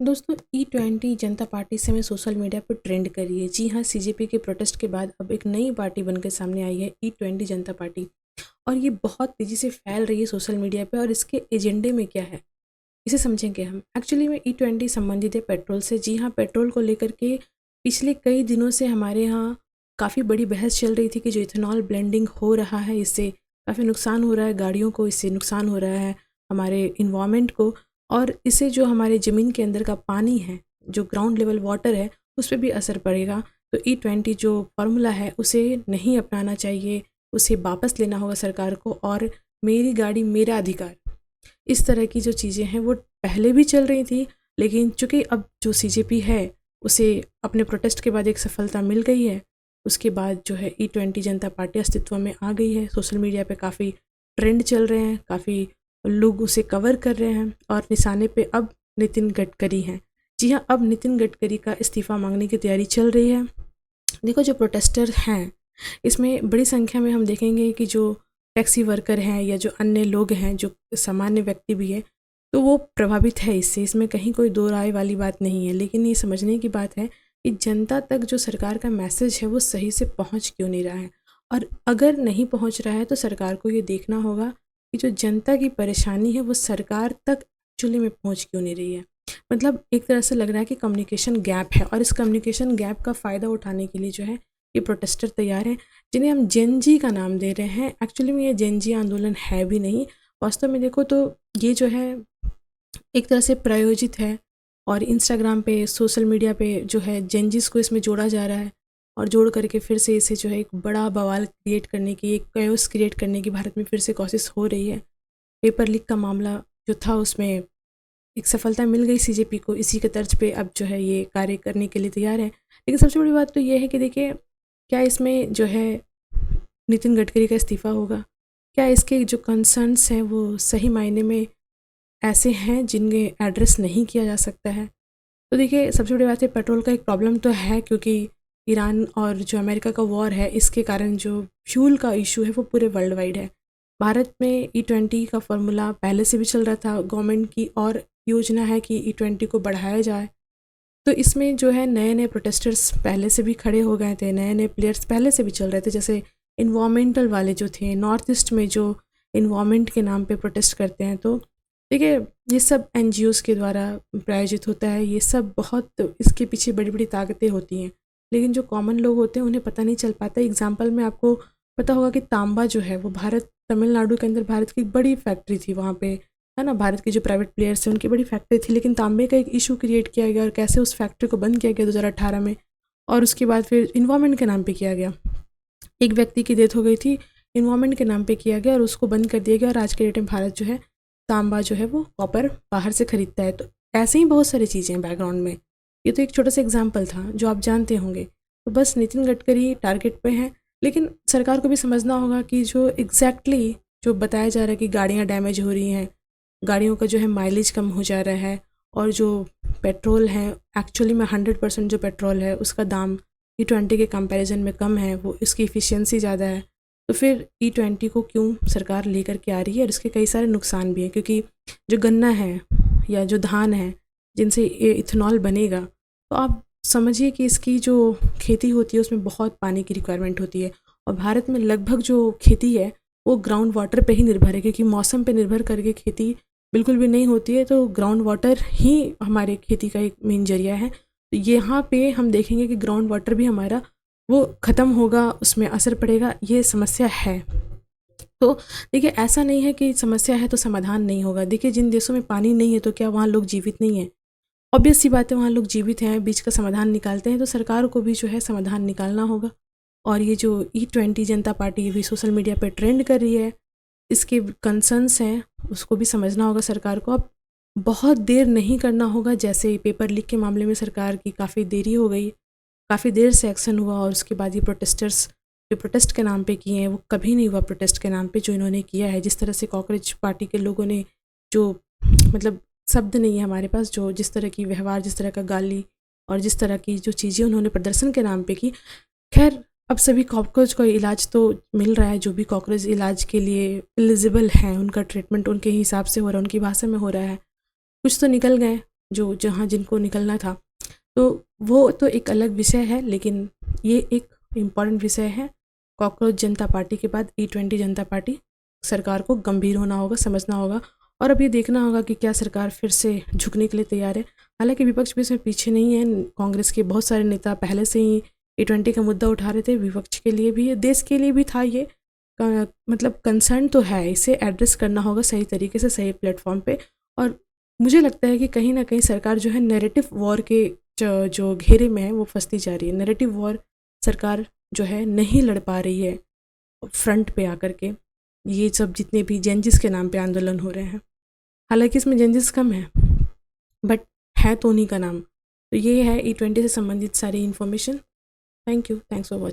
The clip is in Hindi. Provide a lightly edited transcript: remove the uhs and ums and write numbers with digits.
दोस्तों E20 जनता पार्टी से में सोशल मीडिया पर ट्रेंड कर रही है। जी हाँ, सीजेपी के प्रोटेस्ट के बाद अब एक नई पार्टी बनकर सामने आई है E20 जनता पार्टी। और ये बहुत तेज़ी से फैल रही है सोशल मीडिया पे। और इसके एजेंडे में क्या है इसे समझेंगे हम। एक्चुअली में E20 संबंधित है पेट्रोल से। जी हाँ, पेट्रोल को लेकर के पिछले कई दिनों से हमारे यहाँ काफ़ी बड़ी बहस चल रही थी कि जो इथेनॉल ब्लेंडिंग हो रहा है इससे काफ़ी नुकसान हो रहा है गाड़ियों को, इससे नुकसान हो रहा है हमारे इन्वायरमेंट को, और इससे जो हमारे ज़मीन के अंदर का पानी है, जो ग्राउंड लेवल वाटर है, उस पर भी असर पड़ेगा। तो E20 जो फार्मूला है उसे नहीं अपनाना चाहिए, उसे वापस लेना होगा सरकार को। और मेरी गाड़ी मेरा अधिकार, इस तरह की जो चीज़ें हैं वो पहले भी चल रही थी, लेकिन चूँकि अब जो सीजेपी है उसे अपने प्रोटेस्ट के बाद एक सफलता मिल गई है, उसके बाद जो है E20 जनता पार्टी अस्तित्व में आ गई है। सोशल मीडिया पे काफ़ी ट्रेंड चल रहे हैं, काफ़ी लोग उसे कवर कर रहे हैं, और निशाने पे अब नितिन गडकरी हैं। जी हाँ, अब नितिन गडकरी का इस्तीफ़ा मांगने की तैयारी चल रही है। देखो, जो प्रोटेस्टर हैं इसमें बड़ी संख्या में हम देखेंगे कि जो टैक्सी वर्कर हैं या जो अन्य लोग हैं, जो सामान्य व्यक्ति भी है, तो वो प्रभावित है इससे। इसमें कहीं कोई दो राय वाली बात नहीं है। लेकिन ये समझने की बात है कि जनता तक जो सरकार का मैसेज है वो सही से पहुंच क्यों नहीं रहा है। और अगर नहीं पहुंच रहा है तो सरकार को ये देखना होगा कि जो जनता की परेशानी है वो सरकार तक एक्चुअली में पहुंच क्यों नहीं रही है। मतलब एक तरह से लग रहा है कि कम्युनिकेशन गैप है, और इस कम्युनिकेशन गैप का फ़ायदा उठाने के लिए जो है ये प्रोटेस्टर तैयार हैं, जिन्हें हम जेन जी का नाम दे रहे हैं। एक्चुअली में ये जेन जी आंदोलन है भी नहीं। वास्तव में देखो तो ये जो है एक तरह से प्रायोजित है, और इंस्टाग्राम पे, सोशल मीडिया पे जो है जेनजिस को इसमें जोड़ा जा रहा है, और जोड़ करके फिर से इसे जो है एक बड़ा बवाल क्रिएट करने की, एक कैओस क्रिएट करने की भारत में फिर से कोशिश हो रही है। पेपर लीक का मामला जो था उसमें एक सफलता मिल गई सीजेपी को, इसी के तर्ज पे अब जो है ये कार्य करने के लिए तैयार है। लेकिन सबसे बड़ी बात तो ये है कि देखिए, क्या इसमें जो है नितिन गडकरी का इस्तीफ़ा होगा? क्या इसके जो कंसर्न्स हैं वो सही मायने में ऐसे हैं जिनके एड्रेस नहीं किया जा सकता है? तो देखिए, सबसे बड़ी बात है, पेट्रोल का एक प्रॉब्लम तो है, क्योंकि ईरान और जो अमेरिका का वॉर है इसके कारण जो फ्यूल का इशू है वो पूरे वर्ल्ड वाइड है। भारत में E20 का फार्मूला पहले से भी चल रहा था। गवर्नमेंट की और योजना है कि E20 को बढ़ाया जाए। तो इसमें जो है नए नए प्रोटेस्टर्स पहले से भी खड़े हो गए थे, नए नए प्लेयर्स पहले से भी चल रहे थे। जैसे इन्वामेंटल वाले जो थे, नॉर्थ ईस्ट में जो इन्वामेंट के नाम पे प्रोटेस्ट करते हैं, तो देखिए ये सब NGOs के द्वारा प्रायोजित होता है। ये सब बहुत, इसके पीछे बड़ी बड़ी ताकतें होती हैं, लेकिन जो कॉमन लोग होते हैं उन्हें पता नहीं चल पाता। एग्जाम्पल में आपको पता होगा कि तांबा जो है वो तमिलनाडु के अंदर भारत की बड़ी फैक्ट्री थी, वहाँ पे है ना, भारत के जो प्राइवेट प्लेयर्स हैं उनकी बड़ी फैक्ट्री थी। लेकिन तांबे का एक इशू क्रिएट किया गया, और कैसे उस फैक्ट्री को बंद किया गया 2018 में, और उसके बाद फिर इन्वायरमेंट के नाम पे किया गया। एक व्यक्ति की डेथ हो गई थी, इन्वायरमेंट के नाम पे किया गया और उसको बंद कर दिया गया। और आज के डेट में भारत जो है तांबा जो है वो कॉपर बाहर से खरीदता है। तो ऐसे ही बहुत सारी चीज़ें हैं बैकग्राउंड में। ये तो एक छोटा सा एग्जाम्पल था जो आप जानते होंगे। तो बस नितिन गडकरी टारगेट पे हैं, लेकिन सरकार को भी समझना होगा कि जो एग्जैक्टली जो बताया जा रहा है कि गाड़ियाँ डैमेज हो रही हैं, गाड़ियों का जो है माइलेज कम हो जा रहा है, और जो पेट्रोल है एक्चुअली में 100% जो पेट्रोल है उसका दाम E20 के कंपैरिजन में कम है, वो इसकी इफ़िशियंसी ज़्यादा है। तो फिर E20 को क्यों सरकार लेकर के आ रही है? और इसके कई सारे नुकसान भी हैं, क्योंकि जो गन्ना है या जो धान है जिनसे ये इथेनॉल बनेगा, तो आप समझिए कि इसकी जो खेती होती है उसमें बहुत पानी की रिक्वायरमेंट होती है। और भारत में लगभग जो खेती है वो ग्राउंड वाटर पे ही निर्भर है, क्योंकि मौसम पे निर्भर करके खेती बिल्कुल भी नहीं होती है। तो ग्राउंड वाटर ही हमारे खेती का एक मेन जरिया है। तो यहाँ पे हम देखेंगे कि ग्राउंड वाटर भी हमारा वो ख़त्म होगा, उसमें असर पड़ेगा, ये समस्या है। तो देखिए, ऐसा नहीं है कि समस्या है तो समाधान नहीं होगा। देखिए, जिन देशों में पानी नहीं है तो क्या वहाँ लोग जीवित नहीं हैं? ऑब्वियस सी बात है, वहाँ लोग जीवित हैं, बीच का समाधान निकालते हैं। तो सरकार को भी जो है समाधान निकालना होगा। और ये जो E20 जनता पार्टी भी सोशल मीडिया पे ट्रेंड कर रही है, इसके कंसर्न्स हैं, उसको भी समझना होगा सरकार को। अब बहुत देर नहीं करना होगा। जैसे पेपर लीक के मामले में सरकार की काफ़ी देरी हो गई, काफ़ी देर से एक्शन हुआ, और उसके बाद ये प्रोटेस्टर्स जो प्रोटेस्ट के नाम पे किए हैं वो कभी नहीं हुआ प्रोटेस्ट के नाम पे जो इन्होंने किया है। जिस तरह से कॉकरोच पार्टी के लोगों ने जो, मतलब शब्द नहीं है हमारे पास, जो जिस तरह की व्यवहार, जिस तरह का गाली और जिस तरह की जो चीज़ें उन्होंने प्रदर्शन के नाम पे की। खैर, अब सभी कॉकरोच को इलाज तो मिल रहा है, जो भी कॉकरोच इलाज के लिए एलिजिबल हैं उनका ट्रीटमेंट उनके हिसाब से हो रहा है, उनकी भाषा में हो रहा है। कुछ तो निकल गए, जो जहाँ जिनको निकलना था, तो वो तो एक अलग विषय है, लेकिन ये एक इम्पॉर्टेंट विषय है। कॉकरोच जनता पार्टी के बाद E20 जनता पार्टी, सरकार को गंभीर होना होगा, समझना होगा और अब ये देखना होगा कि क्या सरकार फिर से झुकने के लिए तैयार है। हालांकि विपक्ष भी इसमें पीछे नहीं है, कांग्रेस के बहुत सारे नेता पहले से ही E20 का मुद्दा उठा रहे थे, विपक्ष के लिए भी, देश के लिए भी था ये। मतलब कंसर्न तो है, इसे एड्रेस करना होगा सही तरीके से, सही प्लेटफॉर्म पे। और मुझे लगता है कि कहीं ना कहीं सरकार जो है नैरेटिव वॉर के जो घेरे में है वो फंसती जा रही है। नैरेटिव वॉर सरकार जो है नहीं लड़ पा रही है फ्रंट पे आकर के, ये सब जितने भी जेंजिस के नाम पे आंदोलन हो रहे हैं। हालांकि इसमें जेंजिस कम है, बट है तो उन्हीं का नाम। तो ये है E20 से संबंधित सारी information. Thank you, thanks for watching.